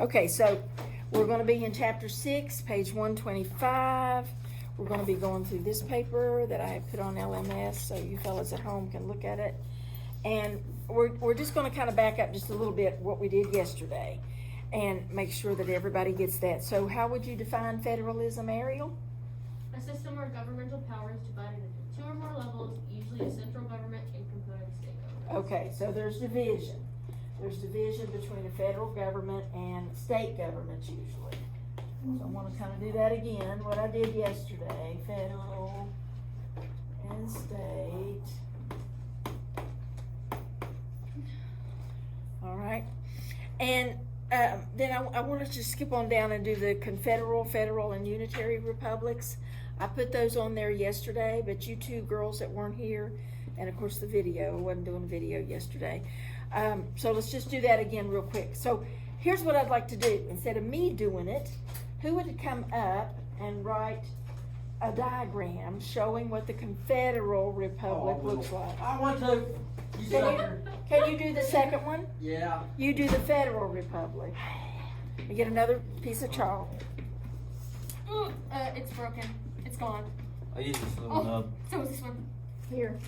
Okay, so we're gonna be in chapter 6, page 125. We're gonna be going through this paper that I have put on LMS, so you fellas at home can look at it. And we're just gonna kind of back up just a little bit what we did yesterday and make sure that everybody gets that. So how would you define federalism, Ariel? A system where governmental power is divided into 2 or more levels, usually a central government and component state government. Okay, so there's division. There's division between the federal government and state governments usually. So I want to kind of do that again, what I did yesterday, federal and state. All right, and then I want to just skip on down and do the confederal, federal, and unitary republics. I put those on there yesterday, but you two girls that weren't here, and of course the video, I wasn't doing video yesterday. So let's just do that again real quick. So here's what I'd like to do. Instead of me doing it, who would come up and write a diagram showing what the Confederal Republic looks like? I want to. You sucker. Can you do the second one? Yeah. You do the Federal Republic. You get another piece of chalk. It's broken. It's gone. I use this little nub. So is this one. Here.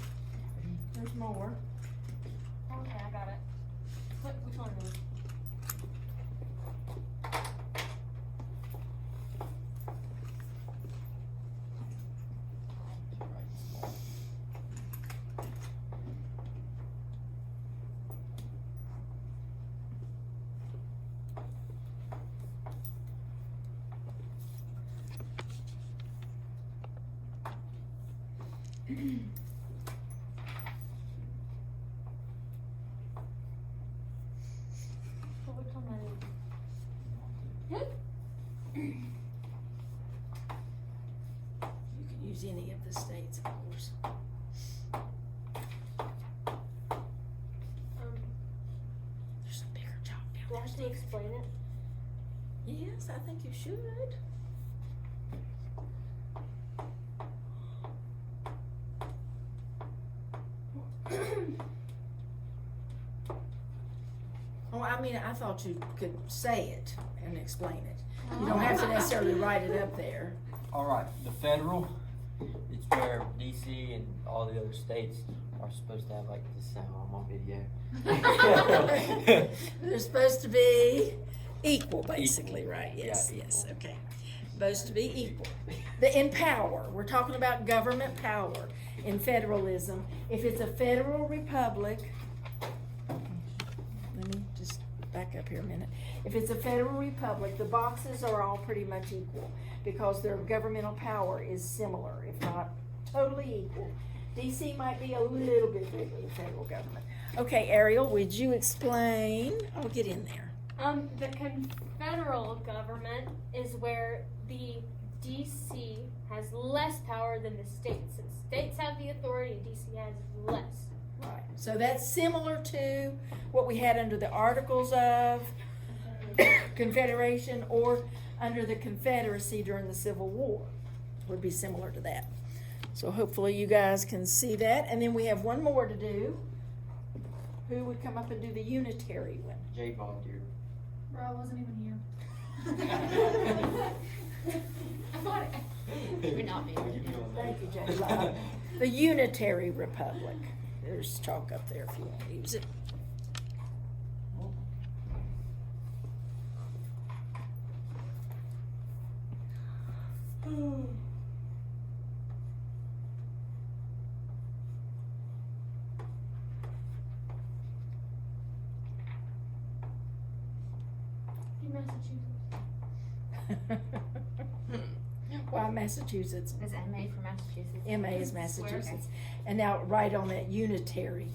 There's more. Okay, I got it. Which one is it? Which one that is? You can use any of the states, of course. There's some bigger chalk down Do I there. have to explain it? Yes, I think you should. Oh, I mean, I thought you could say it and explain it. You don't have to necessarily write it up there. All right. The federal, it's where DC and all the other states are supposed to have like this sound on my video. They're supposed to be equal, basically, right? Yes, Yeah, yes, equal. okay. Supposed to be equal. In power, we're talking about government power in federalism. If it's a federal republic, let me just back up here a minute. If it's a federal republic, the boxes are all pretty much equal because their governmental power is similar, if not totally equal. DC might be a little bit bigger than the federal government. Okay, Ariel, would you explain? I'll get in there. The confederal government is where the DC has less power than the states. And states have the authority, DC has less. Right. So that's similar to what we had under the Articles of Confederation or under the Confederacy during the Civil War. Would be similar to that. So hopefully you guys can see that. And then we have one more to do. Who would come up and do the unitary one? Jay volunteered. Bro, I wasn't even here. I thought it. We're not being. Thank you, Jay Bob. The Unitary Republic. There's chalk up there if you want to use it. Massachusetts. Why Massachusetts? Is MA for Massachusetts? MA is Massachusetts. And now right on that unitary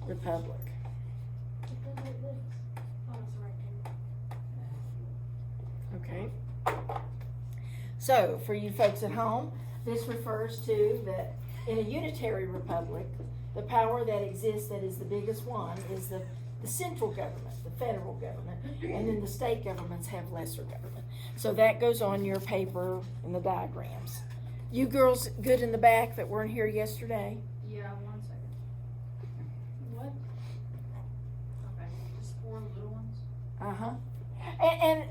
republic. It goes like this. Oh, it's the right hand. Okay. So for you folks at home, this refers to that in a unitary republic, the power that exists that is the biggest one is the central government, the federal government, and then the state governments have lesser government. So that goes on your paper in the diagrams. You girls good in the back that weren't here yesterday? Yeah, 1 second. What? Okay, just 4 little ones. Uh-huh. And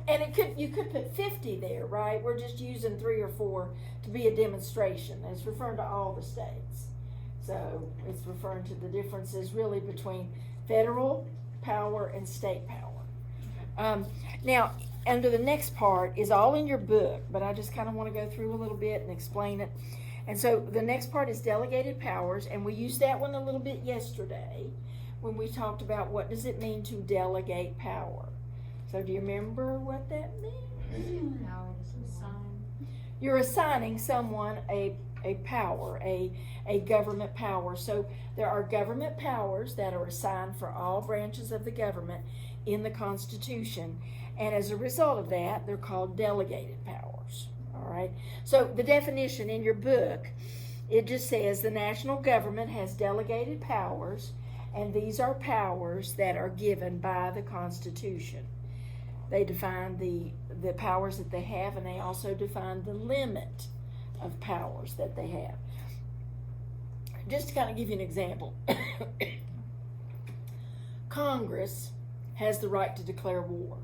you could put 50 there, right? We're just using 3 or 4 to be a demonstration. It's referring to all the states. So it's referring to the differences really between federal power and state power. Now, under the next part is all in your book, but I just kind of want to go through a little bit and explain it. And so the next part is delegated powers, and we used that one a little bit yesterday when we talked about what does it mean to delegate power. So do you remember what that means? You're assigning someone a power, a government power. So there are government powers that are assigned for all branches of the government in the Constitution, and as a result of that, they're called delegated powers. All right. So the definition in your book, it just says the national government has delegated powers, and these are powers that are given by the Constitution. They define the powers that they have, and they also define the limit of powers that they have. Just to kind of give you an example, Congress has the right to declare war.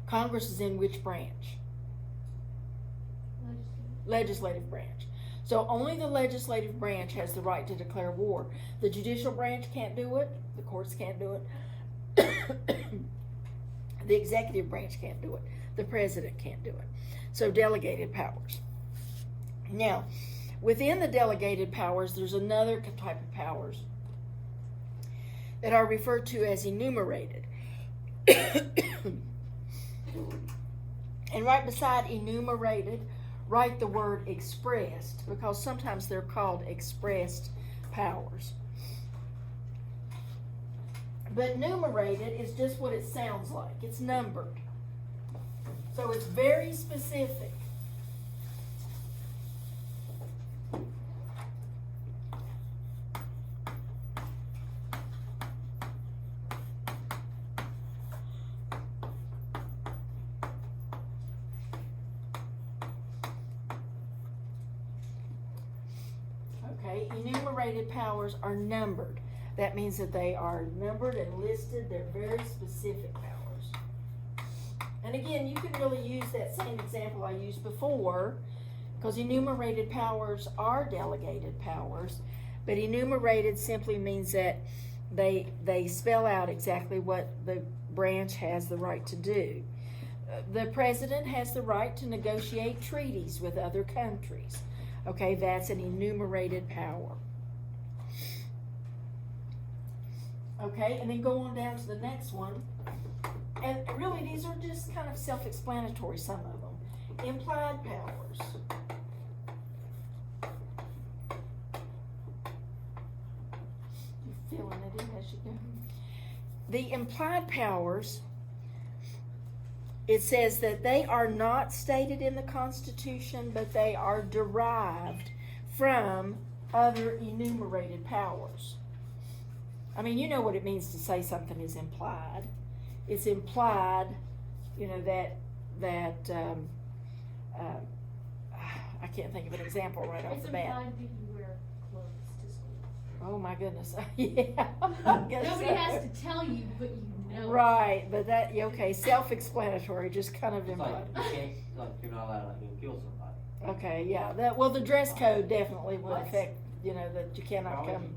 Congress is in which branch? Legislative branch. So only the legislative branch has the right to declare war. The judicial branch can't do it. The courts can't do it. The executive branch can't do it. The president can't do it. So delegated powers. Now, within the delegated powers, there's another type of powers that are referred to as enumerated. And right beside enumerated, write the word expressed, because sometimes they're called expressed powers. But numerated is just what it sounds like. It's numbered. So it's very specific. Okay, enumerated powers are numbered. That means that they are numbered and listed. They're very specific powers. And again, you can really use that same example I used before, because enumerated powers are delegated powers, but enumerated simply means that they spell out exactly what the branch has the right to do. The president has the right to negotiate treaties with other countries. Okay, that's an enumerated power. Okay, and then go on down to the next one. And really, these are just kind of self-explanatory, some of them. Implied powers. You're feeling it in as you go. The implied powers, it says that they are not stated in the Constitution, but they are derived from other enumerated powers. I mean, you know what it means to say something is implied. It's implied, you know, that I can't think of an example right off the bat. It's implied that you wear clothes to school. Oh my goodness, yeah. Nobody has to tell you, but you know. Right, but that, okay, self-explanatory, just kind of It's like, implied. you can't, like, you're not allowed to like, kill somebody. Okay, yeah, well, the dress code definitely would affect, you know, that you cannot come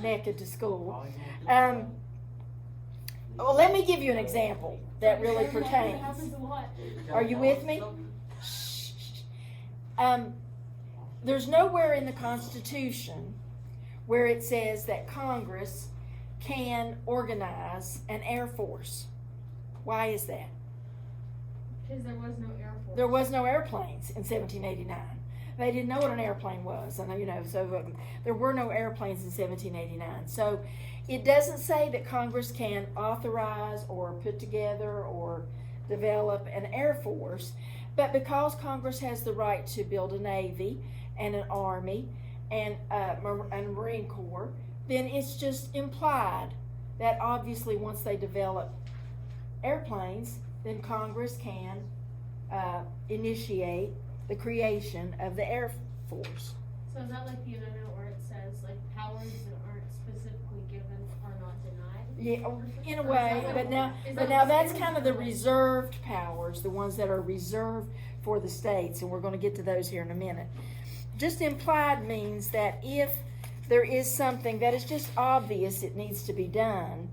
naked to school. Well, let me give you an example that really pertains. Happens a lot. Are you with me? There's nowhere in the Constitution where it says that Congress can organize an air force. Why is that? Because there was no Air Force. There was no airplanes in 1789. They didn't know what an airplane was, and you know, so there were no airplanes in 1789. So it doesn't say that Congress can authorize or put together or develop an air force, but because Congress has the right to build a Navy and an Army and a Marine Corps, then it's just implied that obviously once they develop airplanes, then Congress can initiate the creation of the Air Force. So is that like the amendment where it says like powers that aren't specifically given are not denied? Yeah, in a way, but now that's kind of the reserved powers, the ones that are reserved for the states, and we're gonna get to those here in a minute. Just implied means that if there is something that is just obvious it needs to be done,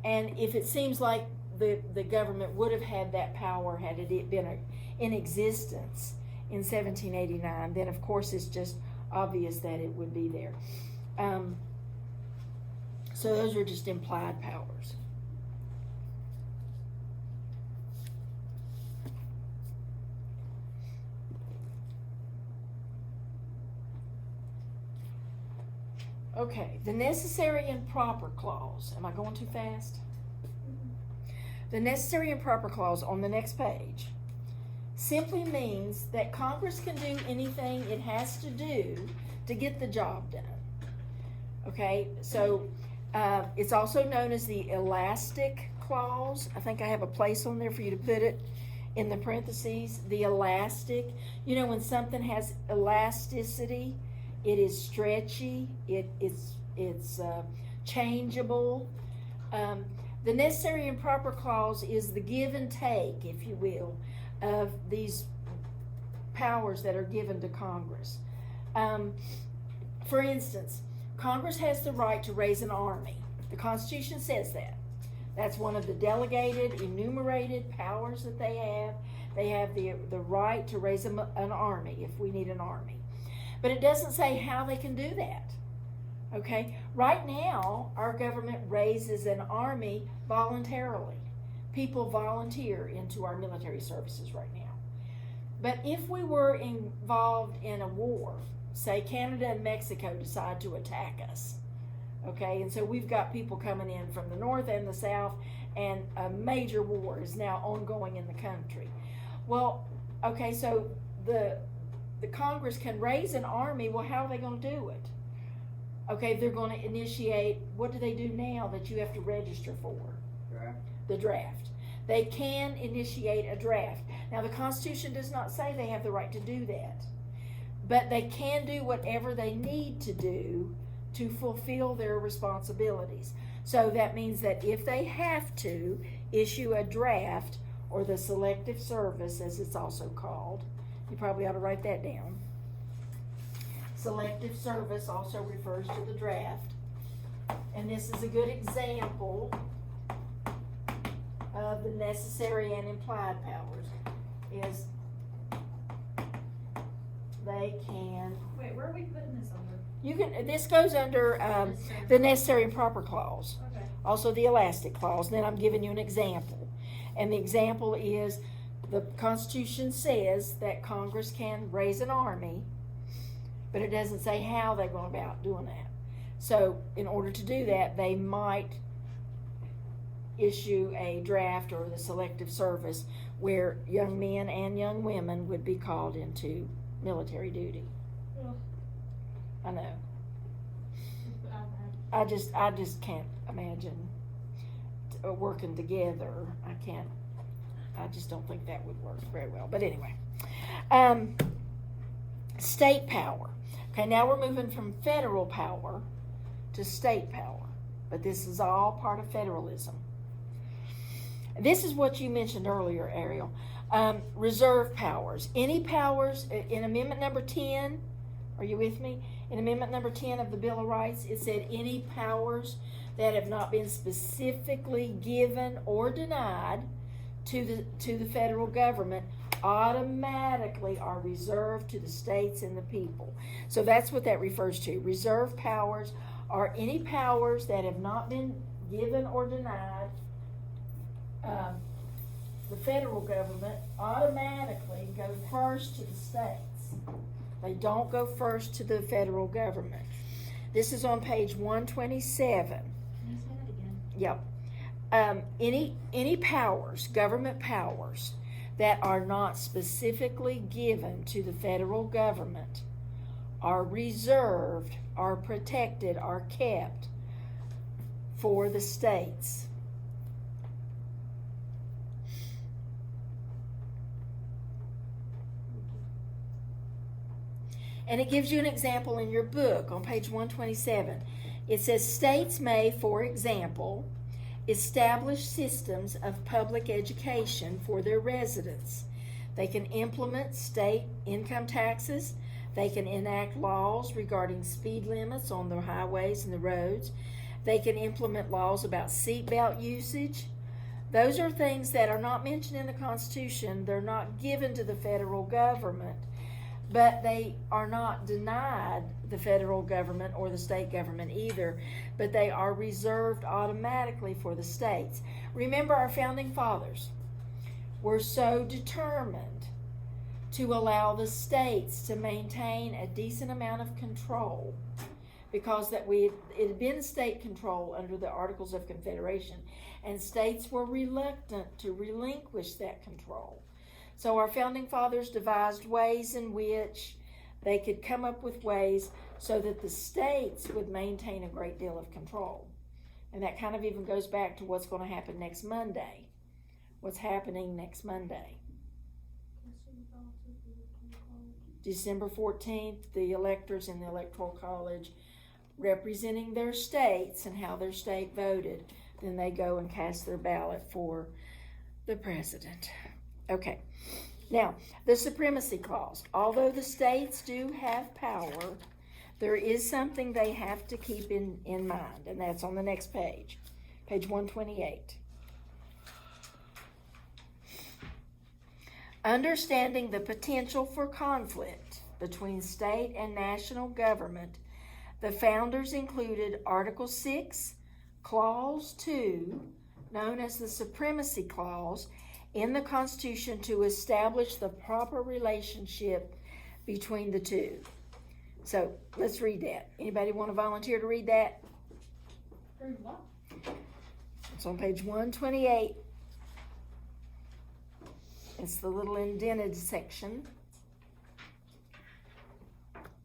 and if it seems like the government would have had that power had it been in existence in 1789, then of course it's just obvious that it would be there. So those are just implied powers. Okay, the necessary and proper clause. Am I going too fast? The necessary and proper clause on the next page simply means that Congress can do anything it has to do to get the job done. Okay, so it's also known as the elastic clause. I think I have a place on there for you to put it in the parentheses. The elastic, you know, when something has elasticity, it is stretchy, it's changeable. The necessary and proper clause is the give and take, if you will, of these powers that are given to Congress. For instance, Congress has the right to raise an army. The Constitution says that. That's one of the delegated, enumerated powers that they have. They have the right to raise an army if we need an army. But it doesn't say how they can do that. Okay? Right now, our government raises an army voluntarily. People volunteer into our military services right now. But if we were involved in a war, say Canada and Mexico decide to attack us, okay, and so we've got people coming in from the north and the south, and a major war is now ongoing in the country. Well, okay, so the Congress can raise an army. Well, how are they going to do it? Okay, they're going to initiate, what do they do now that you have to register for? Draft. The draft. They can initiate a draft. Now, the Constitution does not say they have the right to do that, but they can do whatever they need to do to fulfill their responsibilities. So that means that if they have to issue a draft, or the selective service, as it's also called, you probably ought to write that down. Selective service also refers to the draft. And this is a good example of the necessary and implied powers. Is they can. Wait, where are we putting this under? You can. This goes under the necessary and proper clause. Okay. Also the elastic clause. Then I'm giving you an example, and the example is the Constitution says that Congress can raise an army, but it doesn't say how they're going about doing that. So in order to do that, they might issue a draft or the selective service where young men and young women would be called into military duty. Ugh. I know. I just can't imagine working together. I just don't think that would work very well. But anyway, state power. Okay, now we're moving from federal power to state power. But this is all part of federalism. This is what you mentioned earlier, Ariel. Reserve powers. Any powers in Amendment number 10, are you with me? In Amendment number 10 of the Bill of Rights, it said any powers that have not been specifically given or denied to the federal government automatically are reserved to the states and the people. So that's what that refers to. Reserve powers are any powers that have not been given or denied the federal government automatically go first to the states. They don't go first to the federal government. This is on page 127. Can you say that again? Yep. Any powers, government powers, that are not specifically given to the federal government are reserved, are protected, are kept for the states. And it gives you an example in your book on page 127. It says states may, for example, establish systems of public education for their residents. They can implement state income taxes. They can enact laws regarding speed limits on the highways and the roads. They can implement laws about seatbelt usage. Those are things that are not mentioned in the Constitution. They're not given to the federal government, but they are not denied the federal government or the state government either, but they are reserved automatically for the states. Remember, our founding fathers were so determined to allow the states to maintain a decent amount of control, because it had been state control under the Articles of Confederation, and states were reluctant to relinquish that control. So our founding fathers devised ways in which they could come up with ways so that the states would maintain a great deal of control. And that kind of even goes back to what's going to happen next Monday. What's happening next Monday? December 14th, the electors in the Electoral College representing their states and how their state voted. Then they go and cast their ballot for the president. Okay. Now, the Supremacy Clause. Although the states do have power, there is something they have to keep in mind, and that's on the next page, page 128. Understanding the potential for conflict between state and national government, the founders included Article 6, Clause 2, known as the Supremacy Clause, in the Constitution to establish the proper relationship between the two. So let's read that. Anybody want to volunteer to read that? Read what? It's on page 128. It's the little indented section.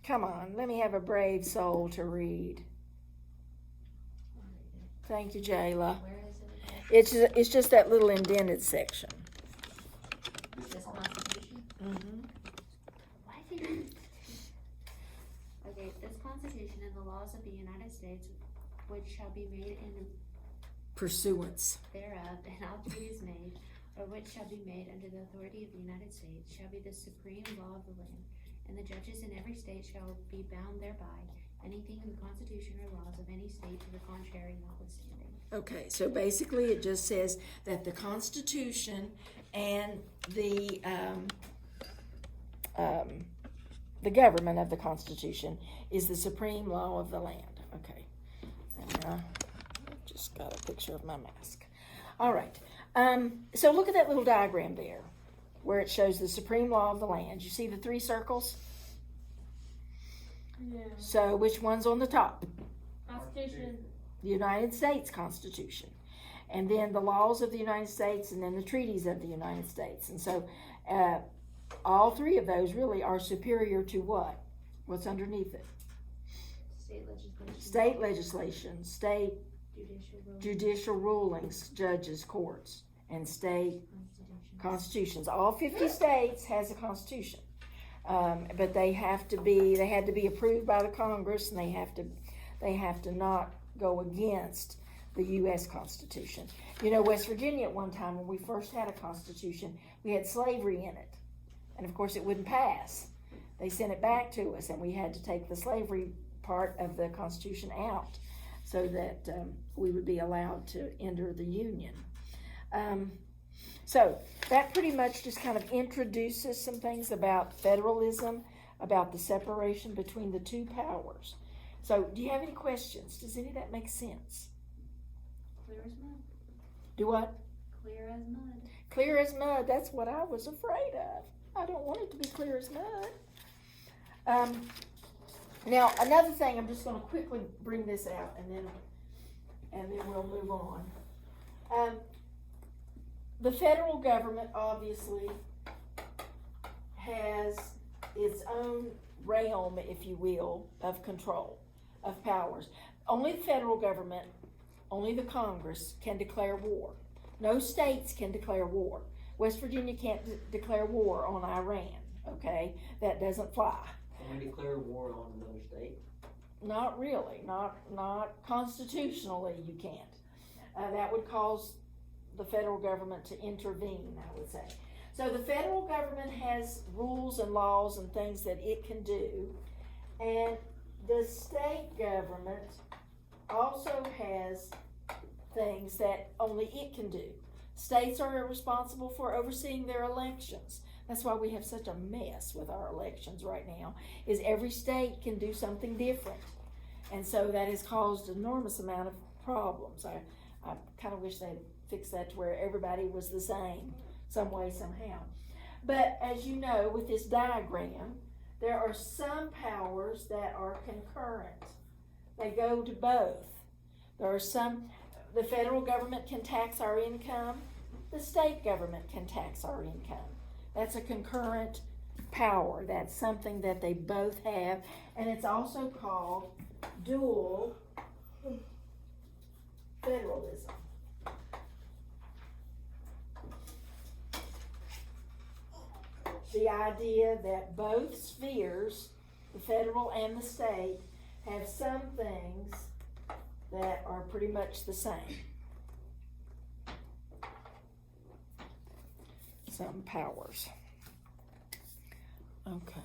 Come on, let me have a brave soul to read. Thank you, Jayla. Where is it? It's just that little indented section. This Constitution? Okay, this Constitution and the laws of the United States, which shall be made in Pursuance. thereof, and all treaties made, or which shall be made under the authority of the United States, shall be the supreme law of the land, and the judges in every state shall be bound thereby, anything in the Constitution or laws of any state to the contrary notwithstanding. Okay, so basically it just says that the Constitution and the government of the Constitution is the supreme law of the land. Okay, and just got a picture of my mask. All right, so look at that little diagram there where it shows the supreme law of the land. You see the three circles? Yeah. So which one's on the top? Constitution. The United States Constitution, and then the laws of the United States, and then the treaties of the United States. And so all three of those really are superior to what? What's underneath it? State legislation. State legislation, state judicial rulings, judges, courts, and state constitutions. All 50 states has a constitution, but they had to be approved by the Congress, and they have to not go against the U.S. Constitution. You know, West Virginia at one time, when we first had a constitution, we had slavery in it, and of course it wouldn't pass. They sent it back to us, and we had to take the slavery part of the Constitution out so that we would be allowed to enter the Union. So that pretty much just kind of introduces some things about federalism, about the separation between the two powers. So do you have any questions? Does any of that make sense? Clear as mud. Do what? Clear as mud. Clear as mud. That's what I was afraid of. I don't want it to be clear as mud. Now, another thing, I'm just going to quickly bring this out, and then we'll move on. The federal government obviously has its own realm, if you will, of control, of powers. Only the federal government, only the Congress can declare war. No states can declare war. West Virginia can't declare war on Iran, okay? That doesn't fly. Can we declare war on another state? Not really, not constitutionally you can't. that would cause the federal government to intervene, I would say. So the federal government has rules and laws and things that it can do, and the state government also has things that only it can do. States are responsible for overseeing their elections. That's why we have such a mess with our elections right now, is every state can do something different. And so that has caused an enormous amount of problems. I kind of wish they'd fix that to where everybody was the same, some way, somehow. But as you know, with this diagram, there are some powers that are concurrent. They go to both. There are some, the federal government can tax our income, the state government can tax our income. That's a concurrent power. That's something that they both have, and it's also called dual federalism. The idea that both spheres, the federal and the state, have some things that are pretty much the same. Some powers. Okay.